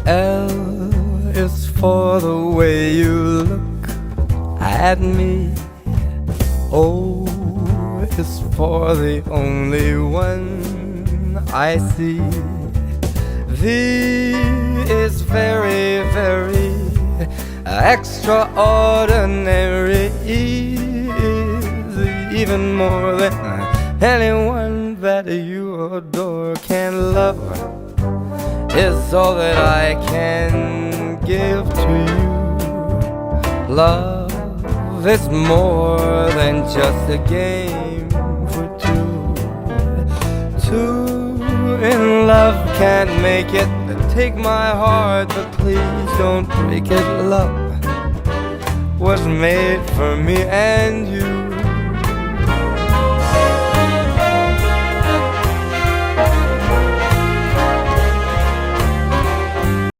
L is for the way you look at me. O is for the only one I see. V is very, very extraordinary. E is even more than anyone that you adore can love. Is all that I can give to you. Love is more than just a game for two. Two in love can't make it. Take my heart, but please don't break it. Love was made for me and you.